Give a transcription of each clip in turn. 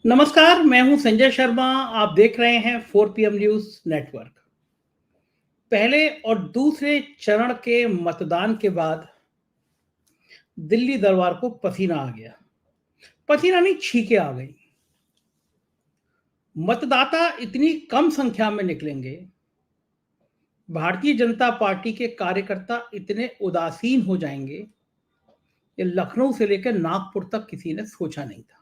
नमस्कार, मैं हूं संजय शर्मा। आप देख रहे हैं 4 PM न्यूज़ नेटवर्क। पहले और दूसरे चरण के मतदान के बाद दिल्ली दरबार को पसीना आ गया। पसीना नहीं, छींकें आ गई। मतदाता इतनी कम संख्या में निकलेंगे, भारतीय जनता पार्टी के कार्यकर्ता इतने उदासीन हो जाएंगे, ये लखनऊ से लेकर नागपुर तक किसी ने सोचा नहीं था।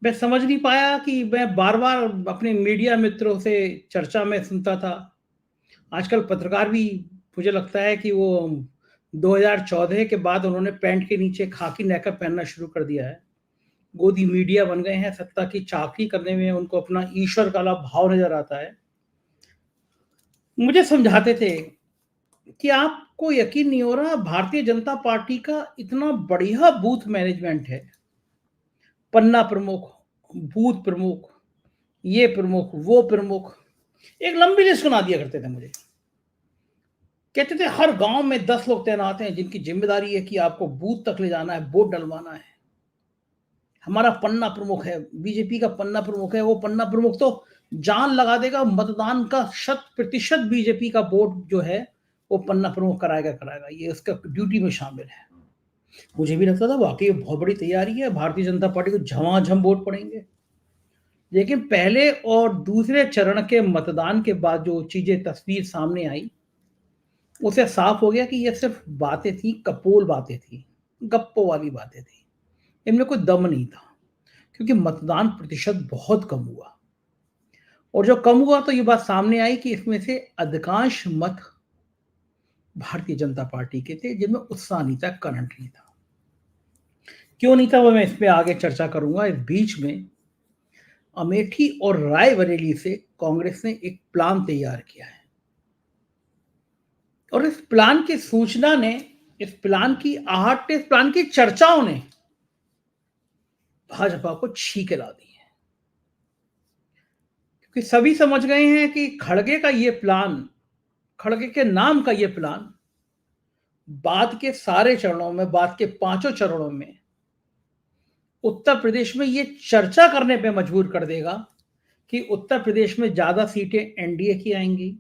मैं समझ नहीं पाया कि मैं बार-बार अपने मीडिया मित्रों से चर्चा में सुनता था। आजकल पत्रकार भी मुझे लगता है कि वो 2014 के बाद उन्होंने पैंट के नीचे खाकी नेकर पहनना शुरू कर दिया है। गोदी मीडिया बन गए हैं, सत्ता की चापली करने में उनको अपना ईश्वर वाला भाव नज़र आता है। मुझे समझाते थे कि आपको यकीन नहीं हो रहा, भारतीय जनता पार्टी का इतना बढ़िया बूथ मैनेजमेंट है। पन्ना प्रमुख, बूथ प्रमुख, ये प्रमुख, वो प्रमुख, एक लंबी लिस्ट सुना दिया करते थे मुझे। कहते थे हर गांव में 10 लोग तैनात हैं जिनकी जिम्मेदारी है कि आपको बूथ तक ले जाना है, वोट डलवाना है। हमारा पन्ना प्रमुख है, बीजेपी का पन्ना प्रमुख है, वो पन्ना प्रमुख तो जान लगा देगा, मतदान का 100% बीजेपी का वोट जो है वो पन्ना प्रमुख कराएगा कराएगा, ये उसका ड्यूटी में शामिल है। मुझे भी लगता था वाकई बहुत बड़ी तैयारी है, भारतीय जनता पार्टी को झमाझम वोट पड़ेंगे। लेकिन पहले और दूसरे चरण के मतदान के बाद जो चीजें तस्वीर सामने आई, उसे साफ हो गया कि ये सिर्फ बातें थी, कपोल बातें थी, गप्पों वाली बातें थी। इनमें कोई दम नहीं था, क्योंकि मतदान प्रतिशत बहुत कम हुआ। और जो कम हुआ तो ये बात सामने आई कि इसमें से अधिकांश मत भारतीय जनता पार्टी के थे, जिनमें उत्साह नहीं था, करंट नहीं था। क्यों नहीं था वो मैं इस पे आगे चर्चा करूंगा। इस बीच में अमेठी और रायबरेली से कांग्रेस ने एक प्लान तैयार किया है, और इस प्लान की सूचना ने, इस प्लान की आहट ने, इस प्लान की चर्चाओं ने भाजपा को छींके ला दी है। क्योंकि सभी समझ गए हैं कि खड़गे का ये प्लान, खड़गे के नाम का ये प्लान बाद के सारे चरणों में, बाद के 5 चरणों में उत्तर प्रदेश में ये चर्चा करने पे मजबूर कर देगा कि उत्तर प्रदेश में ज्यादा सीटें एनडीए की आएंगी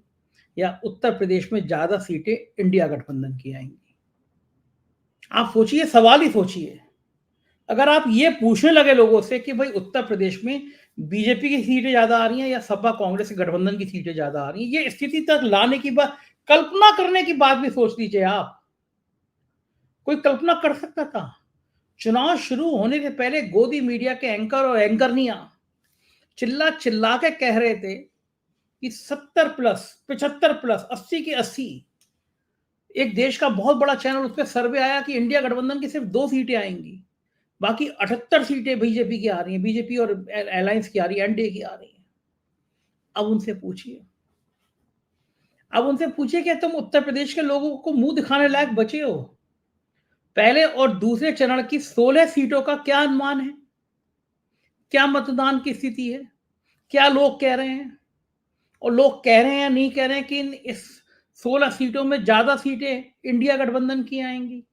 या उत्तर प्रदेश में ज्यादा सीटें इंडिया गठबंधन की आएंगी। आप सोचिए, सवाल ही सोचिए, अगर आप ये पूछने लगे लोगों से कि भाई उत्तर प्रदेश में बीजेपी की सीटें ज्यादा आ रही हैं या सपा कांग्रेस के गठबंधन की सीटें ज्यादा आ रही हैं, ये स्थिति तक लाने की बात, कल्पना करने की बात भी सोच लीजिए आप। कोई कल्पना कर सकता था? चुनाव शुरू होने से पहले गोदी मीडिया के एंकर और एंकरनियां चिल्ला चिल्ला के कह रहे थे कि 70+, 75+, 80 की 80, एक देश का बहुत बड़ा चैनल, उस पर सर्वे आया कि इंडिया गठबंधन की सिर्फ 2 सीटें आएंगी, बाकी 78 सीटें बीजेपी की आ रही हैं, बीजेपी और अलायंस की आ रही है, एनडीए की आ रही है। अब उनसे पूछिए, अब उनसे पूछिए कि तुम उत्तर प्रदेश के लोगों को मुंह दिखाने लायक बचे हो? पहले और दूसरे चरण की 16 सीटों का क्या अनुमान है? क्या मतदान की स्थिति है? क्या लोग कह रहे हैं? और लोग कह रहे हैं या नहीं कह रहे हैं कि इस 16 सीटों में ज्यादा सीटें इंडिया गठबंधन की आएंगी?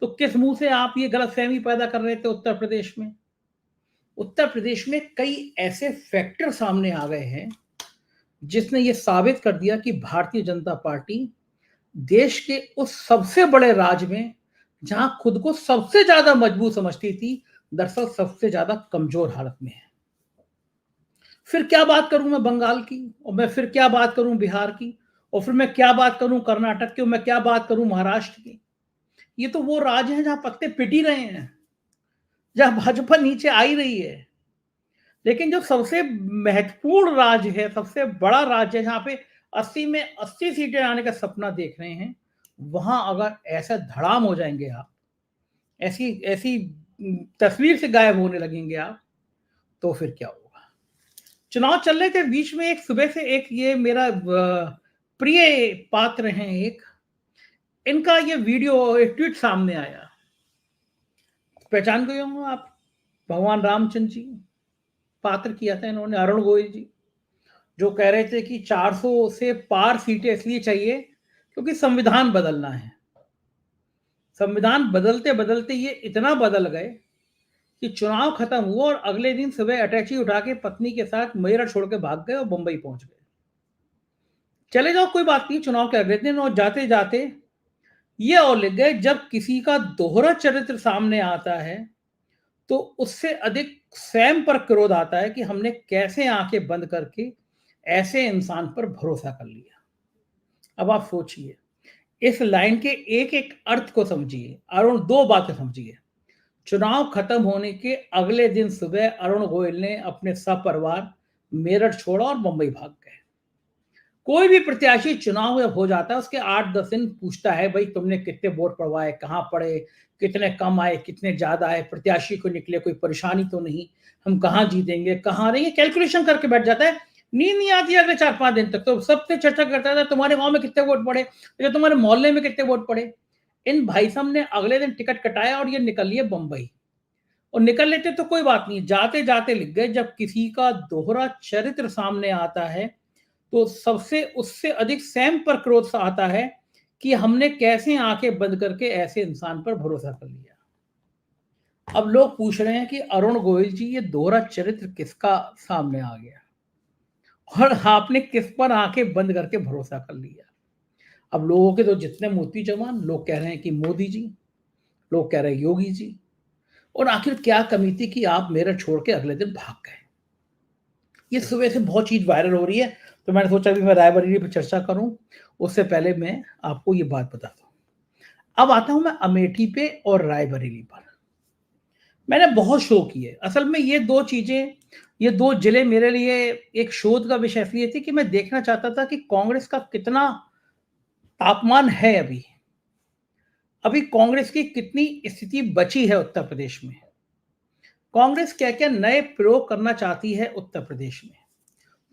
तो किस मुंह से आप ये गलतफहमी पैदा कर रहे थे उत्तर प्रदेश में? उत्तर प्रदेश में कई ऐसे फैक्टर सामने आ गए हैं जिसने ये साबित कर दिया कि भारतीय जनता पार्टी देश के उस सबसे बड़े राज्य में, जहां खुद को सबसे ज्यादा मजबूत समझती थी, दरअसल सबसे ज्यादा कमजोर हालत में है। फिर क्या बात करूं मैं बंगाल की, और मैं फिर क्या बात करूं बिहार की, और फिर मैं क्या बात करूं कर्नाटक की, और मैं क्या बात करूं महाराष्ट्र की। ये तो वो राज्य हैं जहां पत्ते पिट ही रहे हैं, जहां भाजपा नीचे आ ही रही है। लेकिन जो सबसे महत्वपूर्ण राज्य है, सबसे बड़ा राज्य है, जहां पे 80 में 80 सीटें आने का सपना देख रहे हैं, वहां अगर ऐसा धड़ाम हो जाएंगे आप, ऐसी ऐसी तस्वीर से गायब होने लगेंगे आप, तो फिर क्या होगा? चुनाव चल रहे थे, बीच में एक सुबह से एक ये मेरा प्रिय पात्र हैं एक, इनका ये वीडियो, एक ट्वीट सामने आया। पहचान गए होंगे आप, भगवान रामचंद्र जी, पात्र किया था इन्होंने, अरुण गोयल जी, जो कह रहे थे कि 400 से पार सीटें इसलिए चाहिए क्योंकि संविधान बदलना है। संविधान बदलते बदलते ये इतना बदल गए कि चुनाव खत्म हुआ और अगले दिन सुबह अटैची उठा के पत्नी के साथ मेरठ छोड़ के भाग गए और मुंबई पहुंच गए। चले जाओ कोई बात नहीं, चुनाव के अगले दिन, और जाते जाते ये और लिख गए, जब किसी का दोहरा चरित्र सामने आता है तो उससे अधिक स्वयं पर क्रोध आता है कि हमने कैसे आंखें बंद करके ऐसे इंसान पर भरोसा कर लिया। अब आप सोचिए, इस लाइन के एक एक अर्थ को समझिए। अरुण, दो बातें समझिए। चुनाव खत्म होने के अगले दिन सुबह अरुण गोयल ने अपने सपरिवार मेरठ छोड़ा और मुंबई भाग गए। कोई भी प्रत्याशी चुनाव जब हो जाता है उसके 8-10 दिन पूछता है, भाई तुमने कितने वोट पड़वाए, कहाँ पड़े, कितने कम आए, कितने ज्यादा आए, प्रत्याशी को निकले कोई परेशानी तो नहीं, हम कहाँ जीतेंगे, कहाँ रहेंगे, कैलकुलेशन करके बैठ जाता है। नींद नहीं आती अगले 4-5 दिन तक। तो सबसे चर्चा करता था, तुम्हारे गांव में कितने वोट पड़े, या तुम्हारे मोहल्ले में कितने वोट पड़े। इन भाई साहब ने अगले दिन टिकट कटाया और ये निकल लिए बंबई। और निकल लेते तो कोई बात नहीं, जाते जाते लिख गए, जब किसी का दोहरा चरित्र सामने आता है तो सबसे उससे अधिक स्वयं पर क्रोध सा आता है कि हमने कैसे आंखें बंद करके ऐसे इंसान पर भरोसा कर लिया। अब लोग पूछ रहे हैं कि अरुण गोयल जी, ये दोहरा चरित्र किसका सामने आ गया और आपने किस पर आंखें बंद करके भरोसा कर लिया। अब लोगों के तो जितने मोती जमान, लोग कह रहे हैं कि मोदी जी, लोग कह रहे हैं योगी जी, और आखिर क्या कमी थी कि आप मेरठ छोड़ के अगले दिन भाग गए। ये सुबह से बहुत चीज वायरल हो रही है, तो मैंने सोचा अभी मैं रायबरेली पर चर्चा करूं, उससे पहले मैं आपको ये बात बताता हूं। अब आता हूं मैं अमेठी पे और रायबरेली पर। मैंने बहुत शो किए, असल में ये दो चीजें, ये दो जिले मेरे लिए एक शोध का विषय इसलिए थी कि मैं देखना चाहता था कि कांग्रेस का कितना तापमान है अभी, अभी कांग्रेस की कितनी स्थिति बची है उत्तर प्रदेश में, कांग्रेस क्या क्या नए प्रयोग करना चाहती है उत्तर प्रदेश में।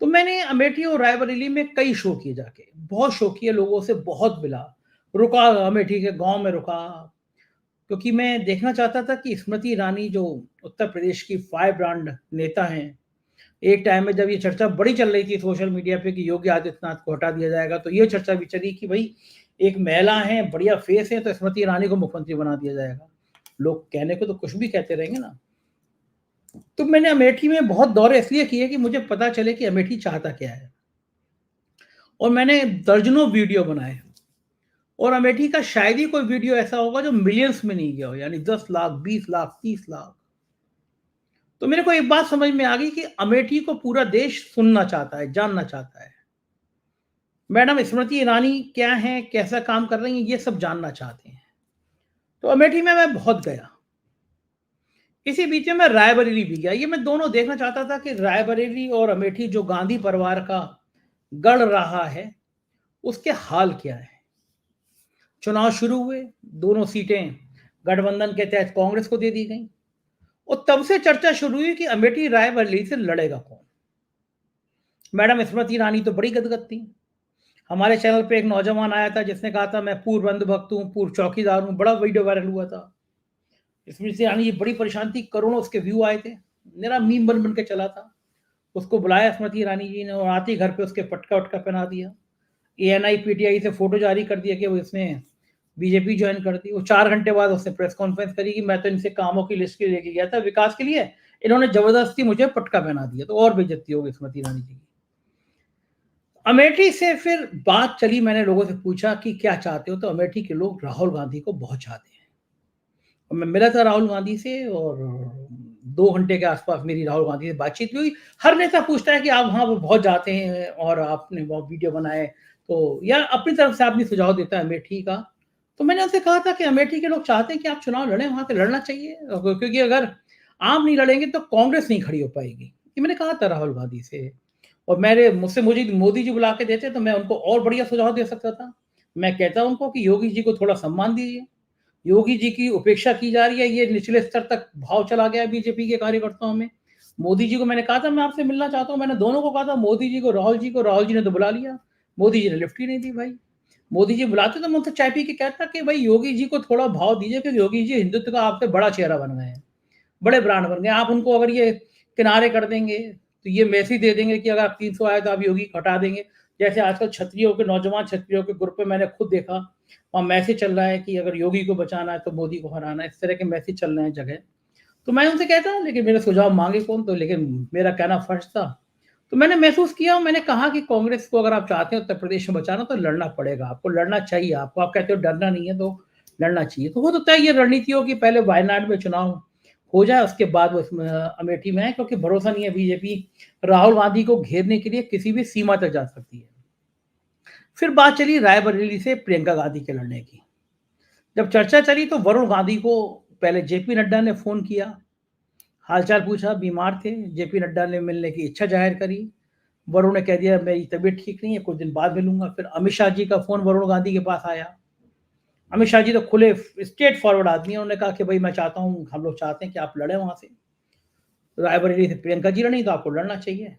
तो मैंने अमेठी और रायबरेली में कई शो किए, जाके बहुत शो किए, लोगों से बहुत मिला, रुका अमेठी के गांव में रुका, क्योंकि मैं देखना चाहता था कि स्मृति ईरानी जो उत्तर प्रदेश की फायर ब्रांड नेता हैं, एक टाइम में जब ये चर्चा बड़ी चल रही थी सोशल मीडिया पे कि योगी आदित्यनाथ को हटा दिया जाएगा, तो ये चर्चा भी चली कि भाई एक महिला है, बढ़िया फेस है, तो स्मृति ईरानी को मुख्यमंत्री बना दिया जाएगा। लोग कहने को तो कुछ भी कहते रहेंगे ना। तो मैंने अमेठी में बहुत दौरे इसलिए किए कि मुझे पता चले कि अमेठी चाहता क्या है, और मैंने दर्जनों वीडियो बनाए, और अमेठी का शायद ही कोई वीडियो ऐसा होगा जो मिलियंस में नहीं गया हो, यानी 10 लाख, 20 लाख, 30 लाख। तो मेरे को एक बात समझ में आ गई कि अमेठी को पूरा देश सुनना चाहता है, जानना चाहता है। मैडम स्मृति ईरानी क्या है, कैसा काम कर रही हैं, ये सब जानना चाहते हैं। तो अमेठी में मैं बहुत गया। इसी बीच में मैं रायबरेली भी गया। ये मैं दोनों देखना चाहता था कि रायबरेली और अमेठी जो गांधी परिवार का गढ़ रहा है, उसके हाल क्या है। चुनाव शुरू हुए, दोनों सीटें गठबंधन के तहत कांग्रेस को दे दी गई, और तब से चर्चा शुरू हुई कि अमेठी रायबरेली से लड़ेगा कौन। मैडम स्मृति ईरानी तो बड़ी गदगद थी। हमारे चैनल पे एक नौजवान आया था जिसने कहा था मैं पूर्व अंधभक्त हूँ, पूर्व चौकीदार हूँ, बड़ा वीडियो वायरल हुआ था। स्मृति ईरानी बड़ी परेशान थी, करोड़ों उसके व्यू आए थे, मेरा मीम बन बन के चला था। उसको बुलाया स्मृति ईरानी जी ने, और आते ही घर पे उसके पटका वटका पहना दिया, एएनआई पीटीआई से फोटो जारी कर दिया कि वो इसने बीजेपी ज्वाइन कर दी। वो 4 घंटे बाद उसने प्रेस कॉन्फ्रेंस करी कि मैं तो इनसे कामों की लिस्ट के लेके गया था विकास के लिए, इन्होंने जबरदस्ती मुझे पटका पहना दिया। तो और बेइज्जती हो गई स्मृति ईरानी जी की। अमेठी से फिर बात चली, मैंने लोगों से पूछा कि क्या चाहते हो, तो अमेठी के लोग राहुल गांधी को बहुत चाहते हैं। और मैं मिला था राहुल गांधी से, और 2 घंटे के आसपास मेरी राहुल गांधी से बातचीत हुई। हर नेता पूछता है कि आप वहाँ वो बहुत जाते हैं और आपने बहुत वीडियो बनाए, तो या अपनी तरफ से आपने सुझाव देता है अमेठी का। तो मैंने उनसे कहा था कि अमेठी के लोग चाहते हैं कि आप चुनाव लड़ें, वहां पे लड़ना चाहिए, क्योंकि अगर आप नहीं लड़ेंगे तो कांग्रेस नहीं खड़ी हो पाएगी। ये मैंने कहा था राहुल गांधी से। और मुझसे मुझे मोदी जी बुला के देते तो मैं उनको और बढ़िया सुझाव दे सकता था। मैं कहता उनको कि योगी जी को थोड़ा सम्मान दीजिए, योगी जी की उपेक्षा की जा रही है, ये निचले स्तर तक भाव चला गया है बीजेपी के कार्यकर्ताओं में। मोदी जी को मैंने कहा था मैं आपसे मिलना चाहता हूं, मैंने दोनों को कहा था, मोदी जी को, राहुल जी को। राहुल जी ने तो बुला लिया, मोदी जी ने लिफ्ट ही नहीं दी भाई। मोदी जी बुलाते तो मैं उनसे चाय पी के कहता कि भाई योगी जी को थोड़ा भाव दीजिए, क्योंकि योगी जी हिंदुत्व का आपसे बड़ा चेहरा बन गए हैं, बड़े ब्रांड बन गए। आप उनको अगर ये किनारे कर देंगे तो ये मैसेज दे देंगे कि अगर आप 300 आए तो आप योगी को हटा देंगे। जैसे आजकल क्षत्रियों के, नौजवान क्षत्रियों के ग्रुप पे मैंने खुद देखा, वहाँ मैसेज चल रहा है कि अगर योगी को बचाना है तो मोदी को हराना है, इस तरह के मैसेज चल रहे हैं जगह। तो मैं उनसे कहता लेकिन मेरे सुझाव माँगे कौन, तो लेकिन मेरा कहना फर्ज़ था। तो मैंने महसूस किया और मैंने कहा कि कांग्रेस को अगर आप चाहते हो उत्तर प्रदेश में बचाना तो लड़ना पड़ेगा, आपको लड़ना चाहिए आपको। आप कहते हो डरना नहीं है तो लड़ना चाहिए। तो हो सकता है ये रणनीति हो कि पहले वायनाड में चुनाव हो जाए, उसके बाद वो इसमें अमेठी में आए, क्योंकि भरोसा नहीं है बीजेपी राहुल गांधी को घेरने के लिए किसी भी सीमा तक जा सकती है। फिर बात चली रायबरेली से प्रियंका गांधी के लड़ने की। जब चर्चा चली तो वरुण गांधी को पहले जेपी नड्डा ने फ़ोन किया, हालचाल पूछा, बीमार थे, जेपी नड्डा ने मिलने की इच्छा ज़ाहिर करी। वरुण ने कह दिया मेरी तबीयत ठीक नहीं है, कुछ दिन बाद मिलूँगा। फिर अमित शाह जी का फ़ोन वरुण गांधी के पास आया। अमित शाह जी तो खुले स्ट्रेट फॉरवर्ड आदमी हैं, उन्होंने कहा कि भई मैं चाहता हूँ, हम लोग चाहते हैं कि आप लड़ें वहाँ से। रायबरेली से प्रियंका जी लड़ी तो आपको लड़ना चाहिए।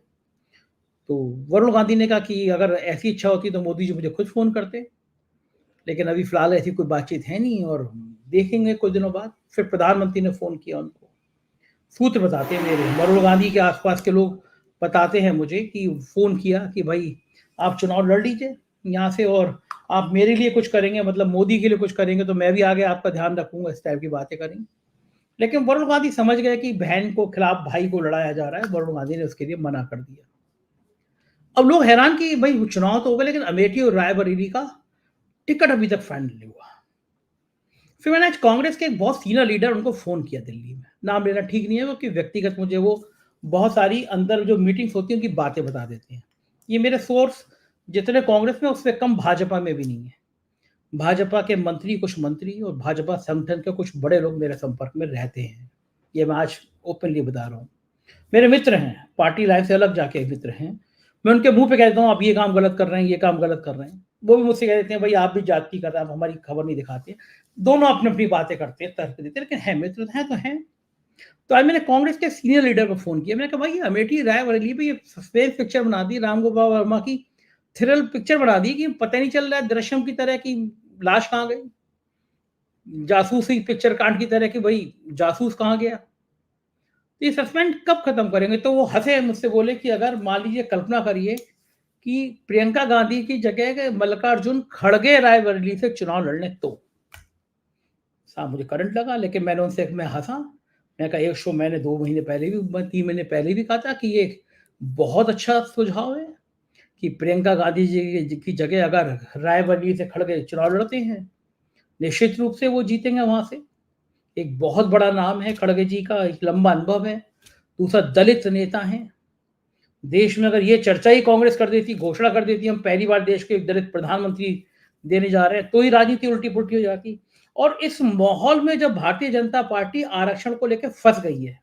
तो वरुण गांधी ने कहा कि अगर ऐसी इच्छा होती तो मोदी जी मुझे खुद फ़ोन करते, लेकिन अभी फ़िलहाल ऐसी कोई बातचीत है नहीं और देखेंगे कुछ दिनों बाद। फिर प्रधानमंत्री ने फ़ोन किया उनको। सूत्र बताते हैं मेरे, वरुण गांधी के आस-पास के लोग बताते हैं मुझे कि फ़ोन किया कि भई आप चुनाव लड़ लीजिए यहाँ से और आप मेरे लिए कुछ करेंगे, मतलब मोदी के लिए कुछ करेंगे तो मैं भी आगे आपका ध्यान रखूँगा, इस टाइप की बातें करी। लेकिन वरुण गांधी समझ गए कि बहन को खिलाफ भाई को लड़ाया जा रहा है, वरुण गांधी ने उसके लिए मना कर दिया। अब लोग हैरान कि भई चुनाव तो हो गए लेकिन अमेठी और रायबरेली का टिकट अभी तक फाइनल नहीं हुआ। फिर मैंने आज कांग्रेस के एक बहुत सीनियर लीडर उनको फ़ोन किया दिल्ली में। नाम लेना ठीक नहीं है क्योंकि व्यक्तिगत मुझे वो बहुत सारी अंदर जो मीटिंग्स होती हैं उनकी बातें बता देते हैं। ये मेरे सोर्स जितने कांग्रेस में उससे कम भाजपा में भी नहीं है। भाजपा के मंत्री, कुछ मंत्री और भाजपा संगठन के कुछ बड़े लोग मेरे संपर्क में रहते हैं। ये मैं आज ओपनली बता रहा हूँ। मेरे मित्र हैं, पार्टी लाइन से अलग जाके मित्र हैं। मैं उनके मुँह पे कह देता हूँ आप ये काम गलत कर रहे हैं, ये काम गलत कर रहे हैं। वो भी मुझसे कह देते हैं भाई आप भी जाति कर रहे हैं, आप हमारी खबर नहीं दिखाते। दोनों अपनी-अपनी बातें करते हैं, तर्क देते हैं, लेकिन हैं मित्र हैं तो हैं। तो आज मैंने कांग्रेस के सीनियर लीडर को फ़ोन किया। मैंने कहा भाई ये अमेठी रायबरेली पे ये सस्पेंस पिक्चर बना दी, राम गोपाल वर्मा की थ्रिल पिक्चर बना दी कि पता ही नहीं चल रहा है दृश्यम की तरह कि लाश कहाँ गई? जासूसी पिक्चर कांड की तरह कि भई जासूस कहाँ गया? ये सस्पेंस कब खत्म करेंगे? तो वो हँसे मुझसे बोले कि अगर मान लीजिए कल्पना करिए कि प्रियंका गांधी की जगह के मल्लिकार्जुन खड़गे रायबरेली से चुनाव लड़ लें तो। साहब मुझे करंट लगा लेकिन मैंने उनसे मैं हँसा। मैंने कहा एक शो मैंने 2 महीने पहले भी 3 महीने पहले भी कहा था कि ये बहुत अच्छा सुझाव है कि प्रियंका गांधी जी की जगह अगर रायबरेली से खड़गे चुनाव लड़ते हैं, निश्चित रूप से वो जीतेंगे वहाँ से। एक बहुत बड़ा नाम है खड़गे जी का, एक लंबा अनुभव है। दूसरा दलित नेता हैं। देश में अगर ये चर्चा ही कांग्रेस कर देती, घोषणा कर देती हम पहली बार देश के एक दलित प्रधानमंत्री देने जा रहे हैं, तो ही राजनीति उल्टी-पुल्टी हो जाती। और इस माहौल में जब भारतीय जनता पार्टी आरक्षण को लेके फँस गई है,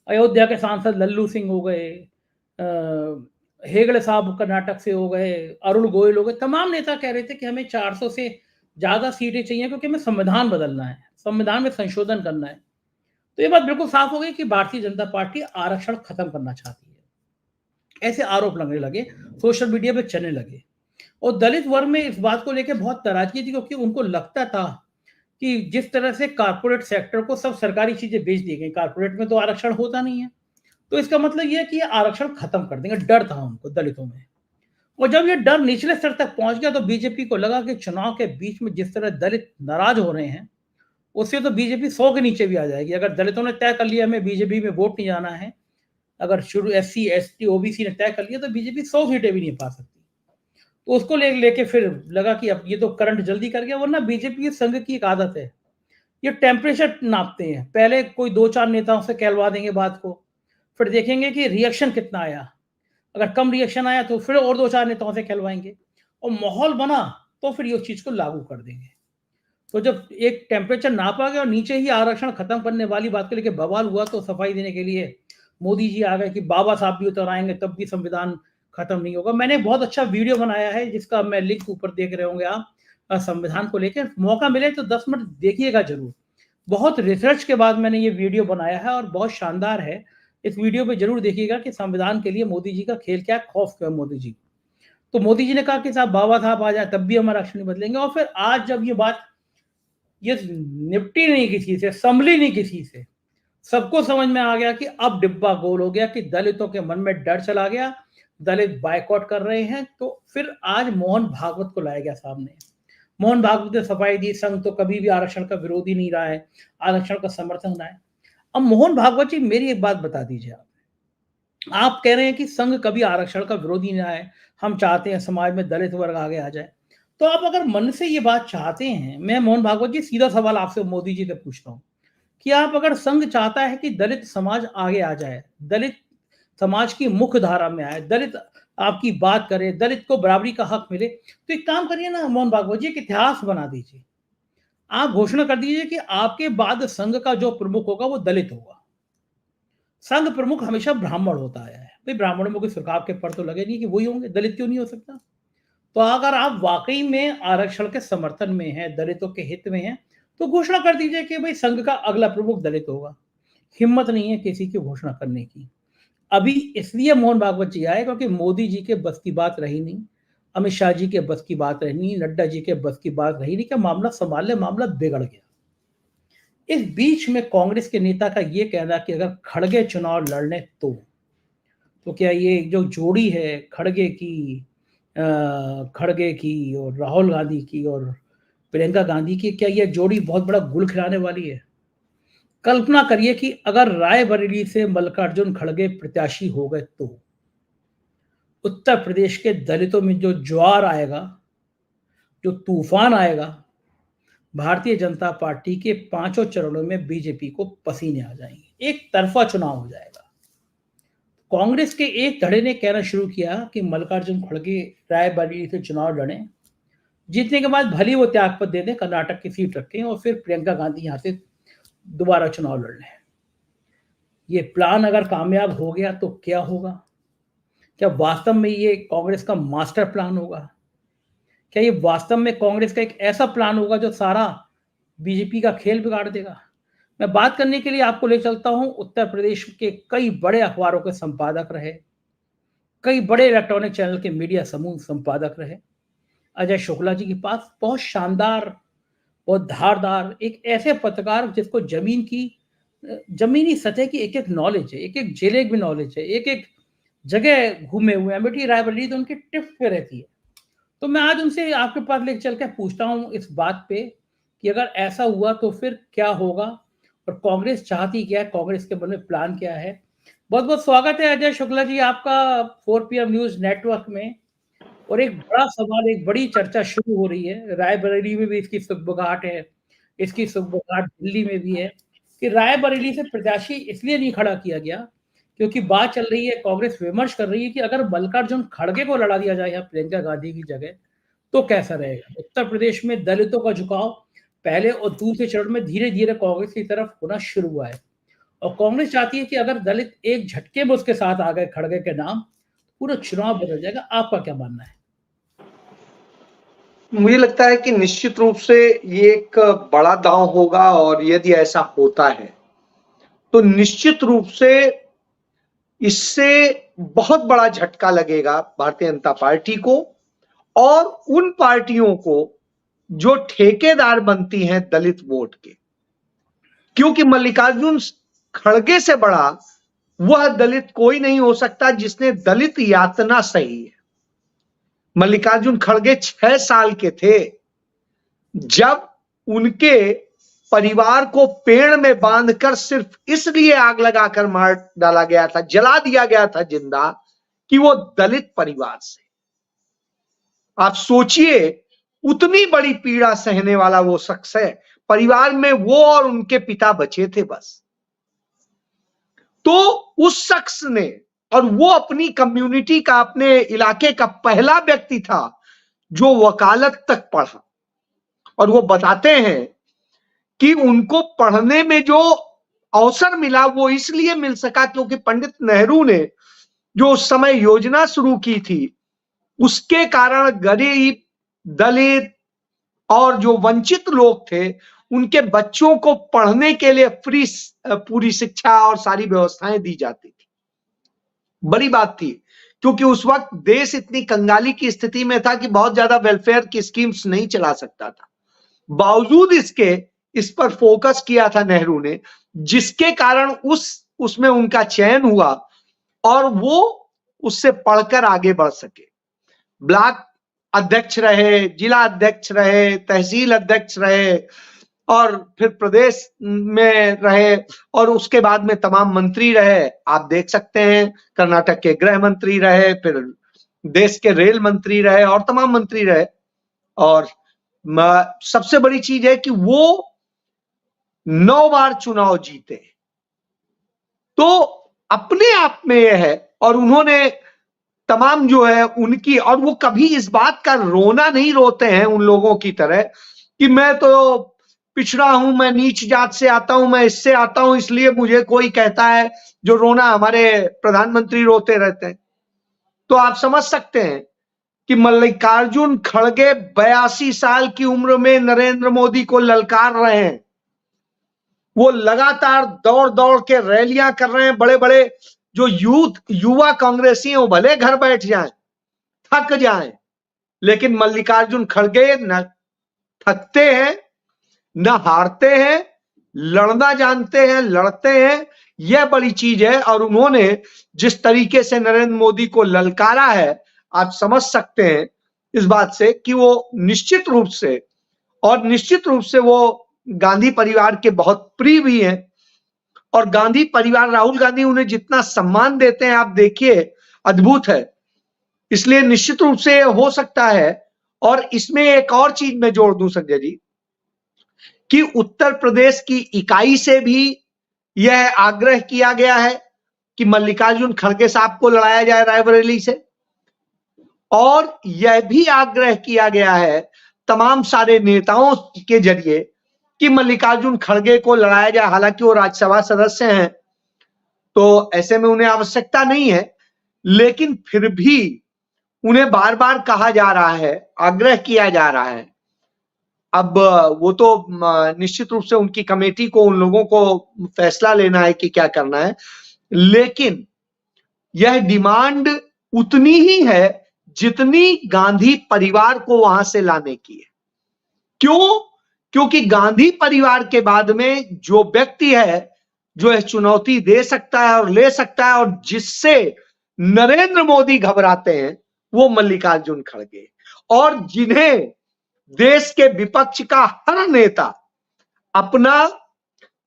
अयोध्या के सांसद लल्लू सिंह हो गए, हेगड़े साहब कर्नाटक से हो गए, अरुण गोयल हो गए, तमाम नेता कह रहे थे कि हमें 400 से ज़्यादा सीटें चाहिए क्योंकि हमें संविधान बदलना है, संविधान में संशोधन करना है। तो ये बात बिल्कुल साफ हो गई कि भारतीय जनता पार्टी आरक्षण खत्म करना चाहती है। ऐसे आरोप लगने लगे, सोशल मीडिया पे चलने लगे और दलित वर्ग में इस बात को लेके बहुत नाराज़गी थी क्योंकि उनको लगता था कि जिस तरह से कारपोरेट सेक्टर को सब सरकारी चीज़ें बेच दी गई, कारपोरेट में तो आरक्षण होता नहीं है। तो इसका मतलब ये है कि ये आरक्षण खत्म कर देंगे, डर था उनको दलितों में। और जब ये डर निचले स्तर तक पहुँच गया तो बीजेपी को लगा कि चुनाव के बीच में जिस तरह दलित नाराज़ हो रहे हैं, उससे तो बीजेपी 100 के नीचे भी आ जाएगी। अगर दलितों ने तय कर लिया हमें बीजेपी में वोट नहीं जाना है, अगर शुरू एससी, एसटी, ओबीसी ने तय कर लिया तो बीजेपी 100 सीटें भी नहीं पा सकती। तो उसको लेके फिर लगा कि अब ये तो करंट जल्दी कर गया, वरना बीजेपी संघ की एक आदत है। ये टेम्परेचर नापते हैं। पहले कोई 2-4 नेताओं से कहलवा देंगे बात को, फिर देखेंगे कि रिएक्शन कितना आया। अगर कम रिएक्शन आया तो फिर और 2-4 नेताओं से कहलवाएँगे और माहौल बना तो फिर ये उस चीज़ को लागू कर देंगे। तो जब एक टेम्परेचर नापा गया और नीचे ही आरक्षण खत्म करने वाली बात को लेके बवाल हुआ तो सफाई देने के लिए मोदी जी आ गए कि बाबा साहब भी उतर आएँगे तब भी संविधान खत्म नहीं होगा। मैंने बहुत अच्छा वीडियो बनाया है जिसका मैं लिंक ऊपर देख रहे होंगे आप संविधान को लेके। मौका मिले तो 10 मिनट देखिएगा ज़रूर। बहुत रिसर्च के बाद मैंने ये वीडियो बनाया है और बहुत शानदार है। इस वीडियो पे ज़रूर देखिएगा कि संविधान के लिए मोदी जी का खेल क्या है, खौफ क्यों है मोदी जी। तो मोदी जी ने कहा कि साहब बाबा साहब आ जाए तब भी हम आरक्षण नहीं बदलेंगे और फिर आज जब ये बात ये निपटी नहीं किसी से, संभली नहीं किसी से। सबको समझ में आ गया कि अब डिब्बा गोल हो गया कि दलितों के मन में डर चला गया, दलित बायकॉट कर रहे हैं, तो फिर आज मोहन भागवत को लाया गया सामने। मोहन भागवत ने सफाई दी, संघ तो कभी भी आरक्षण का विरोधी नहीं रहा है, आरक्षण का समर्थन रहा है। अब मोहन भागवत जी, मेरी एक बात बता दीजिए आप कह रहे हैं कि संघ कभी आरक्षण का विरोधी ना है, हम चाहते हैं समाज में दलित वर्ग आगे आ जाए। तो आप अगर मन से ये बात चाहते हैं, मैं मोहन भागवत जी सीधा सवाल आपसे मोदी जी से पूछता हूँ कि आप अगर संघ चाहता है कि दलित समाज आगे आ जाए, दलित समाज की मुख्य धारा में आए, दलित आपकी बात करे, दलित को बराबरी का हक मिले, तो एक काम करिए ना मोहन भागवत जी, एक इतिहास बना दीजिए। आप घोषणा कर दीजिए कि आपके बाद संघ का जो प्रमुख होगा वो दलित होगा। संघ प्रमुख हमेशा ब्राह्मण होता आया है। भाई ब्राह्मणों में कोई सरकार के पर तो लगे नहीं कि वही होंगे, दलित क्यों नहीं हो सकता? तो अगर आप वाकई में आरक्षण के समर्थन में हैं, दलितों के हित में हैं, तो घोषणा कर दीजिए कि भाई संघ का अगला प्रमुख दलित होगा। हिम्मत नहीं है किसी की घोषणा करने की। अभी इसलिए मोहन भागवत जी आए क्योंकि मोदी जी के बस की बात रही नहीं, अमित शाह जी के बस की बात रही नहीं, नड्डा जी के बस की बात रही नहीं, कि मामला संभाल ले, मामला बिगड़ गया। इस बीच में कांग्रेस के नेता का ये कहना कि अगर खड़गे चुनाव लड़ने तो क्या ये जो जोड़ी है खड़गे की और राहुल गांधी की और प्रियंका गांधी की, क्या ये जोड़ी बहुत बड़ा गुल खिलाने वाली है? कल्पना करिए कि अगर रायबरेली से मल्लिकार्जुन खड़गे प्रत्याशी हो गए तो उत्तर प्रदेश के दलितों में जो ज्वार आएगा, जो तूफान आएगा, भारतीय जनता पार्टी के पांचों चरणों में बीजेपी को पसीने आ जाएंगे, एक तरफा चुनाव हो जाएगा। कांग्रेस के एक धड़े ने कहना शुरू किया कि मल्लिकार्जुन खड़गे रायबरेली से चुनाव लड़ें, जीतने के बाद भली वो त्यागपत्र दे दें, कर्नाटक की सीट रखें और फिर प्रियंका गांधी यहां से दोबारा चुनाव लड़ लें। ये प्लान अगर कामयाब हो गया तो क्या होगा? क्या वास्तव में ये कांग्रेस का मास्टर प्लान होगा? क्या ये वास्तव में कांग्रेस का एक ऐसा प्लान होगा जो सारा बीजेपी का खेल बिगाड़ देगा? मैं बात करने के लिए आपको ले चलता हूं, उत्तर प्रदेश के कई बड़े अखबारों के संपादक रहे, कई बड़े इलेक्ट्रॉनिक चैनल के मीडिया समूह संपादक रहे अजय शुक्ला जी के पास बहुत शानदार, बहुत धारदार एक ऐसे पत्रकार जिसको जमीनी सतह की एक एक नॉलेज है, एक एक जिले की नॉलेज है, एक एक जगह घूमे हुए हैं। बेटी रायबरेली तो उनकी टिप्स पे रहती है। तो मैं आज उनसे आपके पास लेकर चल के पूछता हूँ इस बात पे कि अगर ऐसा हुआ तो फिर क्या होगा और कांग्रेस चाहती क्या है, कांग्रेस के मन में प्लान क्या है। बहुत बहुत स्वागत है अजय शुक्ला जी आपका 4PM न्यूज नेटवर्क में। और एक बड़ा सवाल, एक बड़ी चर्चा शुरू हो रही है, रायबरेली में भी इसकी सुगबुगाहट है, इसकी सुगबुगाहट दिल्ली में भी है कि रायबरेली से प्रत्याशी इसलिए नहीं खड़ा किया गया क्योंकि बात चल रही है, कांग्रेस विमर्श कर रही है कि अगर मल्लिकार्जुन खड़गे को लड़ा दिया जाए या प्रियंका गांधी की जगह तो कैसा रहेगा। उत्तर प्रदेश में दलितों का झुकाव पहले और दूसरे चरण में धीरे धीरे कांग्रेस की तरफ होना शुरू हुआ है और कांग्रेस चाहती है कि अगर दलित एक झटके में उसके साथ आ गए खड़गे के नाम, पूरा चुनाव बदल जाएगा। आपका क्या मानना है? मुझे लगता है कि निश्चित रूप से ये एक बड़ा दांव होगा और यदि ऐसा होता है तो निश्चित रूप से इससे बहुत बड़ा झटका लगेगा भारतीय जनता पार्टी को और उन पार्टियों को जो ठेकेदार बनती हैं दलित वोट के, क्योंकि मल्लिकार्जुन खड़गे से बड़ा वह दलित कोई नहीं हो सकता जिसने दलित यातना सही है। मल्लिकार्जुन खड़गे 6 साल के थे जब उनके परिवार को पेड़ में बांधकर सिर्फ इसलिए आग लगाकर मार डाला गया था, जला दिया गया था जिंदा, कि वो दलित परिवार से। आप सोचिए उतनी बड़ी पीड़ा सहने वाला वो शख्स है, परिवार में वो और उनके पिता बचे थे बस। तो उस शख्स ने, और वो अपनी कम्युनिटी का, अपने इलाके का पहला व्यक्ति था जो वकालत तक पढ़ा। और वो बताते हैं कि उनको पढ़ने में जो अवसर मिला वो इसलिए मिल सका क्योंकि पंडित नेहरू ने जो उस समय योजना शुरू की थी उसके कारण गरीब, दलित और जो वंचित लोग थे उनके बच्चों को पढ़ने के लिए फ्री पूरी शिक्षा और सारी व्यवस्थाएं दी जाती थी। बड़ी बात थी क्योंकि उस वक्त देश इतनी कंगाली की स्थिति में था कि बहुत ज्यादा वेलफेयर की स्कीम्स नहीं चला सकता था। बावजूद इसके इस पर फोकस किया था नेहरू ने, जिसके कारण उसमें उनका चयन हुआ और वो उससे पढ़कर आगे बढ़ सके। ब्लॉक अध्यक्ष रहे, जिला अध्यक्ष रहे, तहसील अध्यक्ष रहे और फिर प्रदेश में रहे और उसके बाद में तमाम मंत्री रहे। आप देख सकते हैं कर्नाटक के गृह मंत्री रहे, फिर देश के रेल मंत्री रहे और तमाम मंत्री रहे। और सबसे बड़ी चीज है कि वो 9 बार चुनाव जीते, तो अपने आप में यह है। और उन्होंने तमाम जो है उनकी, और वो कभी इस बात का रोना नहीं रोते हैं उन लोगों की तरह कि मैं तो पिछड़ा हूं, मैं नीच जात से आता हूं, मैं इससे आता हूं, इसलिए मुझे कोई कहता है, जो रोना हमारे प्रधानमंत्री रोते रहते हैं। तो आप समझ सकते हैं कि मल्लिकार्जुन खड़गे 82 साल की उम्र में नरेंद्र मोदी को ललकार रहे हैं। वो लगातार दौड़ दौड़ के रैलियां कर रहे हैं। बड़े बड़े जो युवा कांग्रेसी हैं वो भले घर बैठ जाएं, थक जाएं, लेकिन मल्लिकार्जुन खड़गे न थकते हैं न हारते हैं, लड़ना जानते हैं, लड़ते हैं। यह बड़ी चीज है। और उन्होंने जिस तरीके से नरेंद्र मोदी को ललकारा है, आप समझ सकते हैं इस बात से कि वो निश्चित रूप से वो गांधी परिवार के बहुत प्रिय भी हैं। और गांधी परिवार, राहुल गांधी उन्हें जितना सम्मान देते हैं, आप देखिए, अद्भुत है। इसलिए निश्चित रूप से हो सकता है। और इसमें एक और चीज मैं जोड़ दूं संजय जी, कि उत्तर प्रदेश की इकाई से भी यह आग्रह किया गया है कि मल्लिकार्जुन खड़गे साहब को लड़ाया जाए रायबरेली से। और यह भी आग्रह किया गया है तमाम सारे नेताओं के जरिए कि मल्लिकार्जुन खड़गे को लड़ाया जाए। हालांकि वो राज्यसभा सदस्य हैं, तो ऐसे में उन्हें आवश्यकता नहीं है, लेकिन फिर भी उन्हें बार बार कहा जा रहा है, आग्रह किया जा रहा है। अब वो तो निश्चित रूप से उनकी कमेटी को, उन लोगों को फैसला लेना है कि क्या करना है, लेकिन यह डिमांड उतनी ही है जितनी गांधी परिवार को वहां से लाने की है। क्यों? क्योंकि गांधी परिवार के बाद में जो व्यक्ति है जो यह चुनौती दे सकता है और ले सकता है, और जिससे नरेंद्र मोदी घबराते हैं, वो मल्लिकार्जुन खड़गे। और जिन्हें देश के विपक्ष का हर नेता अपना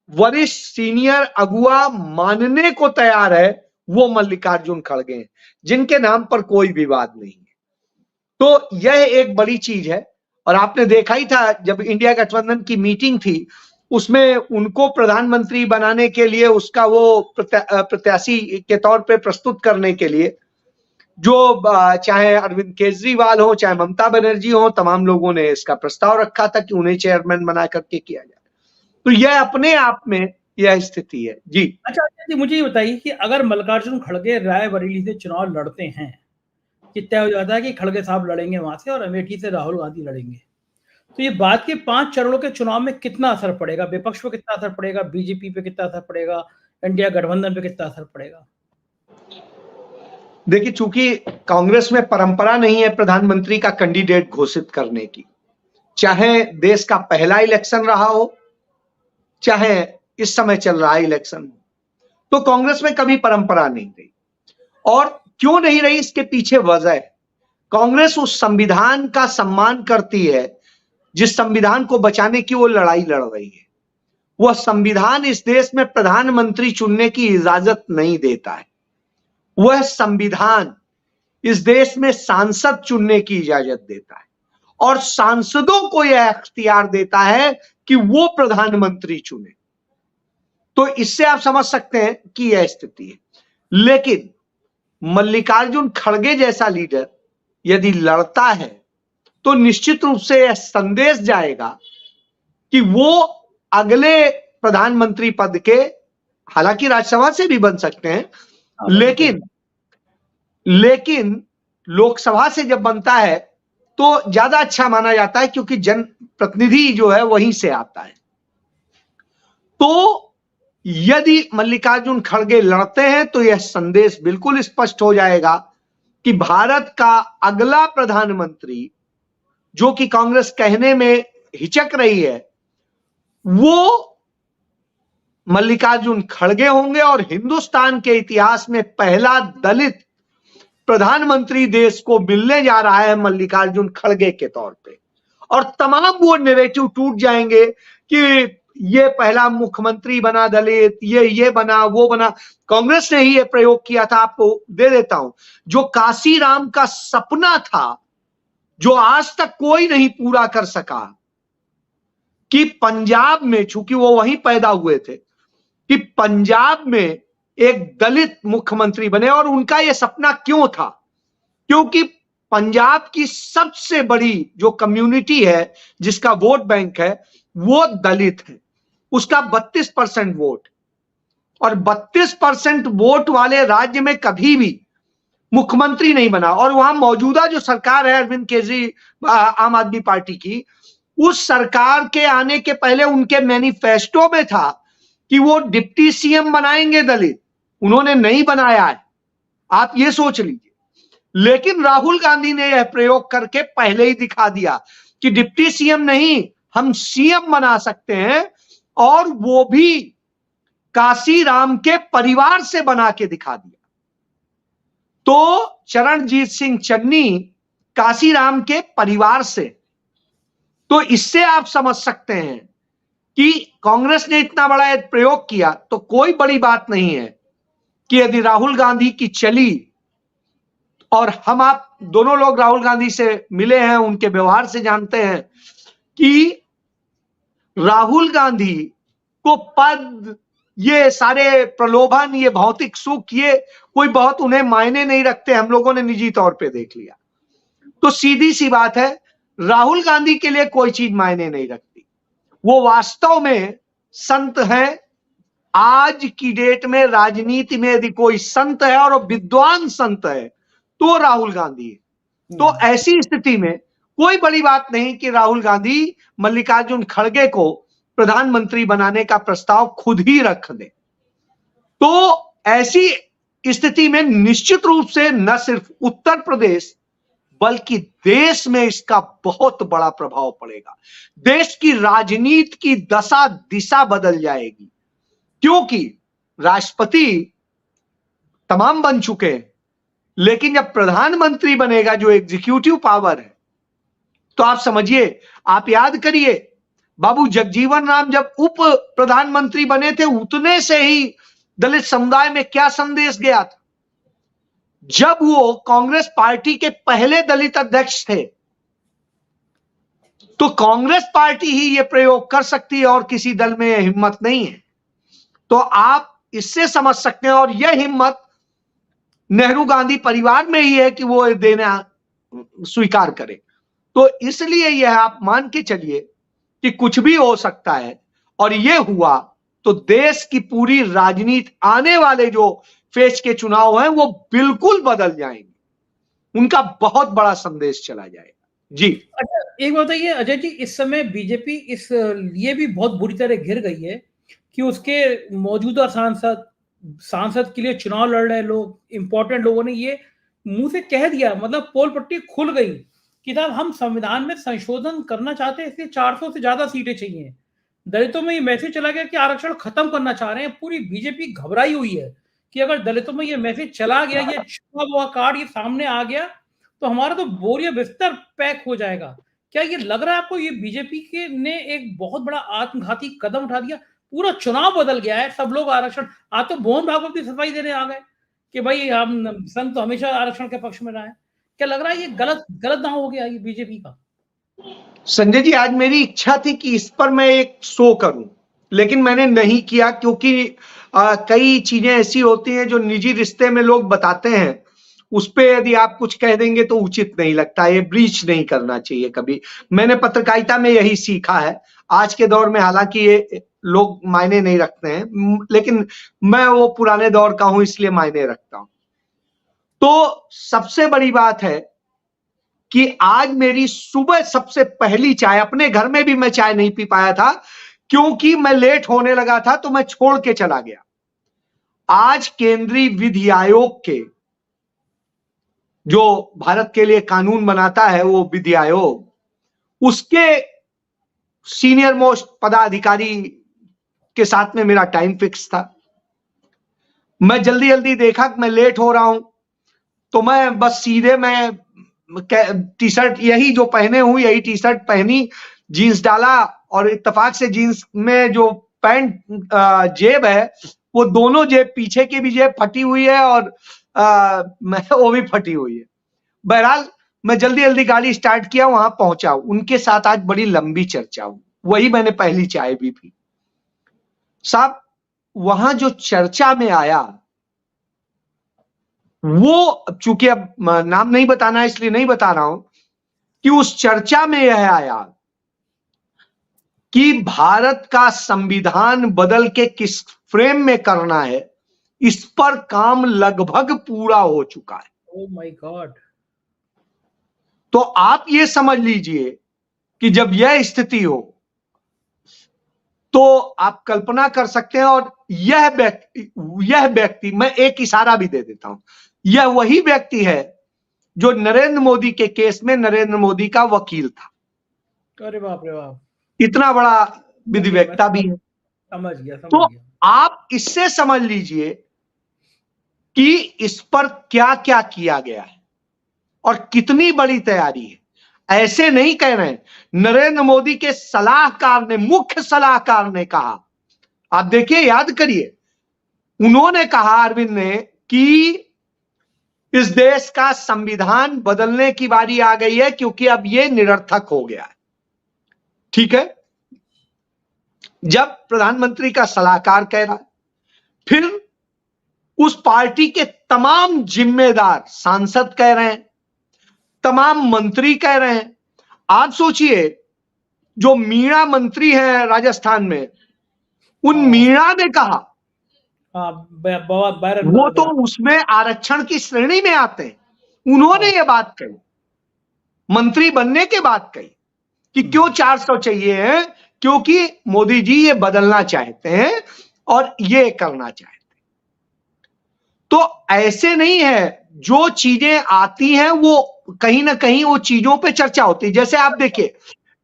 वरिष्ठ सीनियर अगुआ मानने को तैयार है, वो मल्लिकार्जुन खड़गे हैं, जिनके नाम पर कोई विवाद नहीं है। तो यह एक बड़ी चीज है। और आपने देखा ही था जब इंडिया गठबंधन की मीटिंग थी, उसमें उनको प्रधानमंत्री बनाने के लिए, उसका वो प्रत्याशी के तौर पे प्रस्तुत करने के लिए, जो चाहे अरविंद केजरीवाल हो, चाहे ममता बनर्जी हो, तमाम लोगों ने इसका प्रस्ताव रखा था कि उन्हें चेयरमैन बना करके किया जाए। तो यह अपने आप में यह स्थिति है। जी अच्छा जी, मुझे ये बताइए कि अगर मल्लिकार्जुन खड़गे रायबरेली से चुनाव लड़ते हैं, कि तय हो जाता है कि खड़गे साहब लड़ेंगे वहां से और अमेठी से राहुल गांधी लड़ेंगे, तो ये बात के 5 चरणों के चुनाव में कितना असर पड़ेगा? विपक्ष पे कितना असर पड़ेगा? बीजेपी पे कितना असर पड़ेगा? इंडिया गठबंधन पे कितना असर पड़ेगा? देखिए, चूंकि कांग्रेस में परंपरा नहीं है प्रधानमंत्री का कैंडिडेट घोषित करने की, चाहे देश का पहला इलेक्शन रहा हो, चाहे इस समय चल रहा है इलेक्शन, तो कांग्रेस में कभी परंपरा नहीं रही। और क्यों नहीं रही, इसके पीछे वजह है। कांग्रेस उस संविधान का सम्मान करती है जिस संविधान को बचाने की वो लड़ाई लड़ रही है। वह संविधान इस देश में प्रधानमंत्री चुनने की इजाजत नहीं देता है। वह संविधान इस देश में सांसद चुनने की इजाजत देता है, और सांसदों को यह अख्तियार देता है कि वो प्रधानमंत्री चुने। तो इससे आप समझ सकते हैं कि यह स्थिति है। लेकिन मल्लिकार्जुन खड़गे जैसा लीडर यदि लड़ता है, तो निश्चित रूप से यह संदेश जाएगा कि वो अगले प्रधानमंत्री पद के, हालांकि राज्यसभा से भी बन सकते हैं, लेकिन लोकसभा से जब बनता है तो ज्यादा अच्छा माना जाता है, क्योंकि जनप्रतिनिधि जो है वहीं से आता है। तो यदि मल्लिकार्जुन खड़गे लड़ते हैं तो यह संदेश बिल्कुल स्पष्ट हो जाएगा कि भारत का अगला प्रधानमंत्री, जो कि कांग्रेस कहने में हिचक रही है, वो मल्लिकार्जुन खड़गे होंगे। और हिंदुस्तान के इतिहास में पहला दलित प्रधानमंत्री देश को मिलने जा रहा है मल्लिकार्जुन खड़गे के तौर पे। और तमाम वो नैरेटिव टूट जाएंगे कि ये पहला मुख्यमंत्री बना दलित, ये बना वो बना। कांग्रेस ने ही ये प्रयोग किया था। आपको दे देता हूं, जो काशीराम का सपना था, जो आज तक कोई नहीं पूरा कर सका, कि पंजाब में, चूंकि वो वहीं पैदा हुए थे, कि पंजाब में एक दलित मुख्यमंत्री बने। और उनका यह सपना क्यों था? क्योंकि पंजाब की सबसे बड़ी जो कम्युनिटी है, जिसका वोट बैंक है, वो दलित है। उसका 32% वोट, और 32% वोट वाले राज्य में कभी भी मुख्यमंत्री नहीं बना। और वहां मौजूदा जो सरकार है अरविंद केजरीवाल आम आदमी पार्टी की, उस सरकार के आने के पहले उनके मैनिफेस्टो में था कि वो डिप्टी सीएम बनाएंगे दलित। उन्होंने नहीं बनाया है, आप ये सोच लीजिए। लेकिन राहुल गांधी ने यह प्रयोग करके पहले ही दिखा दिया कि डिप्टी सीएम नहीं, हम सीएम बना सकते हैं, और वो भी काशीराम के परिवार से बना के दिखा दिया। तो चरणजीत सिंह चन्नी काशीराम के परिवार से। तो इससे आप समझ सकते हैं कि कांग्रेस ने इतना बड़ा प्रयोग किया, तो कोई बड़ी बात नहीं है कि यदि राहुल गांधी की चली, और हम आप दोनों लोग राहुल गांधी से मिले हैं, उनके व्यवहार से जानते हैं कि राहुल गांधी को पद, ये सारे प्रलोभन, ये भौतिक सुख, ये कोई बहुत उन्हें मायने नहीं रखते। हम लोगों ने निजी तौर पे देख लिया। तो सीधी सी बात है, राहुल गांधी के लिए कोई चीज मायने नहीं रखती। वो वास्तव में संत हैं। आज की डेट में राजनीति में यदि कोई संत है और विद्वान संत है तो राहुल गांधी है। तो ऐसी स्थिति में कोई बड़ी बात नहीं कि राहुल गांधी मल्लिकार्जुन खड़गे को प्रधानमंत्री बनाने का प्रस्ताव खुद ही रख दे। तो ऐसी स्थिति में निश्चित रूप से न सिर्फ उत्तर प्रदेश बल्कि देश में इसका बहुत बड़ा प्रभाव पड़ेगा। देश की राजनीति की दशा दिशा बदल जाएगी, क्योंकि राष्ट्रपति तमाम बन चुके हैं, लेकिन जब प्रधानमंत्री बनेगा, जो एग्जीक्यूटिव पावर है, तो आप समझिए, आप याद करिए, बाबू जगजीवन राम जब उप प्रधानमंत्री बने थे, उतने से ही दलित समुदाय में क्या संदेश गया था। जब वो कांग्रेस पार्टी के पहले दलित अध्यक्ष थे, तो कांग्रेस पार्टी ही ये प्रयोग कर सकती है और किसी दल में हिम्मत नहीं है। तो आप इससे समझ सकते हैं, और यह हिम्मत नेहरू गांधी परिवार में ही है कि वो देना स्वीकार करे। तो इसलिए यह आप मान के चलिए कि कुछ भी हो सकता है, और यह हुआ तो देश की पूरी राजनीति, आने वाले जो फेज के चुनाव हैं, वो बिल्कुल बदल जाएंगे। उनका बहुत बड़ा संदेश चला जाएगा। जी अच्छा, एक बात बताइए अजय जी, इस समय बीजेपी इस लिए भी बहुत बुरी तरह घिर गई है कि उसके मौजूदा सांसद के लिए चुनाव लड़ रहे लोग, इंपॉर्टेंट लोगों ने ये मुंह से कह दिया, मतलब पोल पट्टी खुल गई कि साहब हम संविधान में संशोधन करना चाहते हैं, इसलिए 400 से ज्यादा सीटें चाहिए। दलितों में ये मैसेज चला गया कि आरक्षण खत्म करना चाह रहे हैं। पूरी बीजेपी घबराई हुई है कि अगर दलितों में ये मैसेज चला गया, ये छुपा हुआ कार्ड ये सामने आ गया, तो हमारा तो बोरिया बिस्तर पैक हो जाएगा। क्या ये लग रहा है आपको, ये बीजेपी के ने एक बहुत बड़ा आत्मघाती कदम उठा दिया? पूरा चुनाव बदल गया है, सब लोग आरक्षण, आज तो मोहन भागवत की सफाई देने आ गए कि भाई हम संघ तो हमेशा आरक्षण के पक्ष में रहा है। क्या लग रहा है ये गलत दांव हो गया ये बीजेपी का? संजय जी, आज मेरी इच्छा थी कि इस पर मैं एक शो करूं, लेकिन मैंने नहीं किया, क्योंकि कई चीजें ऐसी होती हैं जो निजी रिश्ते में लोग बताते हैं, उस पे यदि आप कुछ कह देंगे तो उचित नहीं लगता। ये ब्रीच नहीं करना चाहिए कभी। मैंने पत्रकारिता में यही सीखा है। आज के दौर में हालांकि ये लोग मायने नहीं रखते हैं, लेकिन मैं वो पुराने दौर का हूं, इसलिए मायने रखता हूं। तो सबसे बड़ी बात है कि आज मेरी सुबह सबसे पहली चाय, अपने घर में भी मैं चाय नहीं पी पाया था क्योंकि मैं लेट होने लगा था, तो मैं छोड़ के चला गया। आज केंद्रीय विधि आयोग के, जो भारत के लिए कानून बनाता है वो विधि आयोग, उसके सीनियर मोस्ट पदाधिकारी के साथ में मेरा टाइम फिक्स था। मैं जल्दी जल्दी देखा कि मैं लेट हो रहा हूं, तो मैं बस सीधे टी शर्ट, यही जो पहने हूं यही टी शर्ट पहनी, जीन्स डाला और इत्तेफाक से जीन्स में जो पैंट जेब है वो दोनों जेब, पीछे की भी जेब फटी हुई है और वो भी फटी हुई है। बहरहाल मैं जल्दी जल्दी गाड़ी स्टार्ट किया, वहां पहुंचा। उनके साथ आज बड़ी लंबी चर्चा हुई, वही मैंने पहली चाय भी पी। साहब वहां जो चर्चा में आया वो, चूंकि अब नाम नहीं बताना इसलिए नहीं बता रहा हूं, कि उस चर्चा में यह आया कि भारत का संविधान बदल के किस फ्रेम में करना है, इस पर काम लगभग पूरा हो चुका है। Oh my God. तो आप ये समझ लीजिए कि जब यह स्थिति हो तो आप कल्पना कर सकते हैं। और यह व्यक्ति मैं एक इशारा भी दे देता हूं, यह वही व्यक्ति है जो नरेंद्र मोदी के केस में नरेंद्र मोदी का वकील था। अरे बाप रे बाप, इतना बड़ा विधिवेत्ता भी है। समझ गया समझ तो गया। आप इससे समझ लीजिए कि इस पर क्या क्या किया गया है और कितनी बड़ी तैयारी है। ऐसे नहीं कह रहे हैं, नरेंद्र मोदी के सलाहकार ने, मुख्य सलाहकार ने कहा, आप देखिए, याद करिए, उन्होंने कहा, अरविंद ने, कि इस देश का संविधान बदलने की बारी आ गई है क्योंकि अब ये निरर्थक हो गया है। ठीक है, जब प्रधानमंत्री का सलाहकार कह रहा है, फिर उस पार्टी के तमाम जिम्मेदार सांसद कह रहे हैं, तमाम मंत्री कह रहे हैं। आप सोचिए, जो मीणा मंत्री है राजस्थान में, उन मीणा ने कहा, वो तो उसमें आरक्षण की श्रेणी में आते हैं। उन्होंने ये बात कही, मंत्री बनने के बाद कही, कि क्यों 400 चाहिए है, क्योंकि मोदी जी ये बदलना चाहते हैं और ये करना चाहते हैं। तो ऐसे नहीं है, जो चीजें आती हैं वो कहीं ना कहीं वो चीजों पे चर्चा होती है। जैसे आप देखिए,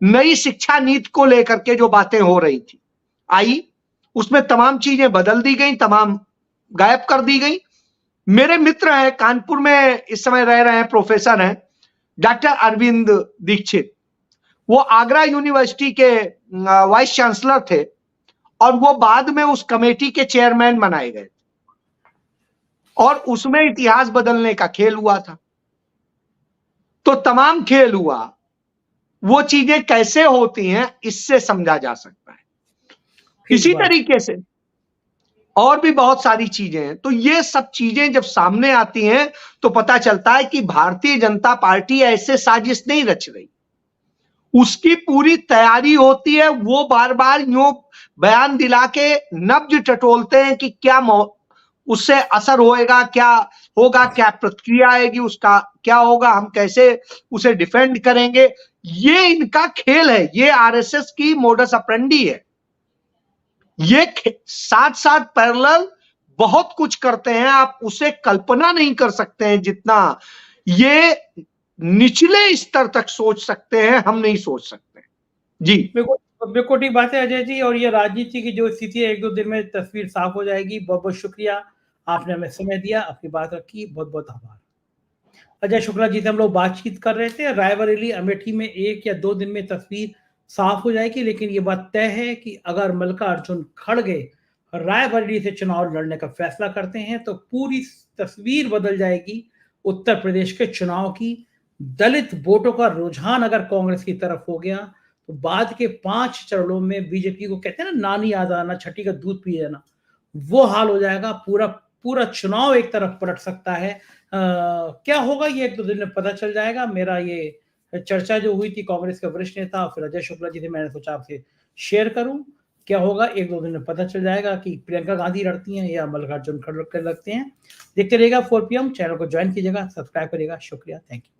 नई शिक्षा नीति को लेकर के जो बातें हो रही थी, आई, उसमें तमाम चीजें बदल दी गई, तमाम गायब कर दी गई। मेरे मित्र हैं, कानपुर में इस समय रह रहे हैं, प्रोफेसर हैं, डॉक्टर अरविंद दीक्षित। वो आगरा यूनिवर्सिटी के वाइस चांसलर थे और वो बाद में उस कमेटी के चेयरमैन बनाए गए और उसमें इतिहास बदलने का खेल हुआ था। तो तमाम खेल हुआ, वो चीजें कैसे होती हैं इससे समझा जा सकता है। इसी तरीके से और भी बहुत सारी चीजें हैं। तो ये सब चीजें जब सामने आती हैं तो पता चलता है कि भारतीय जनता पार्टी ऐसे साजिश नहीं रच रही, उसकी पूरी तैयारी होती है। वो बार बार यूं बयान दिला के नब्ज टटोलते हैं कि क्या उससे असर होएगा, क्या होगा, क्या प्रतिक्रिया आएगी, उसका क्या होगा, हम कैसे उसे डिफेंड करेंगे। ये इनका खेल है, ये आरएसएस की मोडस ऑपरेंडी है। ये साथ साथ पैरेलल बहुत कुछ करते हैं, आप उसे कल्पना नहीं कर सकते हैं जितना ये निचले स्तर तक सोच सकते हैं, हम नहीं सोच सकते। जी बिल्कुल ठीक बात है अजय जी। और ये राजनीति की जो स्थिति है, 1-2 दिन में तस्वीर साफ हो जाएगी। बहुत बहुत शुक्रिया, आपने हमें समय दिया, अपनी बात रखी, बहुत बहुत आभार। अजय शुक्ला जी से हम लोग बातचीत कर रहे थे। रायबरेली अमेठी में 1 या 2 दिन में तस्वीर साफ हो जाएगी, लेकिन ये बात तय है कि अगर मल्लिकार्जुन खड़गे रायबरेली से चुनाव लड़ने का फैसला करते हैं तो पूरी तस्वीर बदल जाएगी उत्तर प्रदेश के चुनाव की। दलित वोटों का रुझान अगर कांग्रेस की तरफ हो गया तो बाद के 5 चरणों में बीजेपी को, कहते हैं ना, नानी याद आना, छठी का दूध पी जाना, वो हाल हो जाएगा। पूरा चुनाव एक तरफ पलट सकता है। क्या होगा ये 1-2 दिन में पता चल जाएगा। मेरा ये चर्चा जो हुई थी कांग्रेस के वरिष्ठ नेता फिर अजय शुक्ला जी से, मैंने सोचा आपसे शेयर करूं। क्या होगा 1-2 दिन में पता चल जाएगा कि प्रियंका गांधी लड़ती हैं या मल्लिकार्जुन खड़गे लगते हैं। देखते रहिएगा 4 PM। चैनल को ज्वाइन कीजिएगा, सब्सक्राइब करिएगा। शुक्रिया, थैंक यू।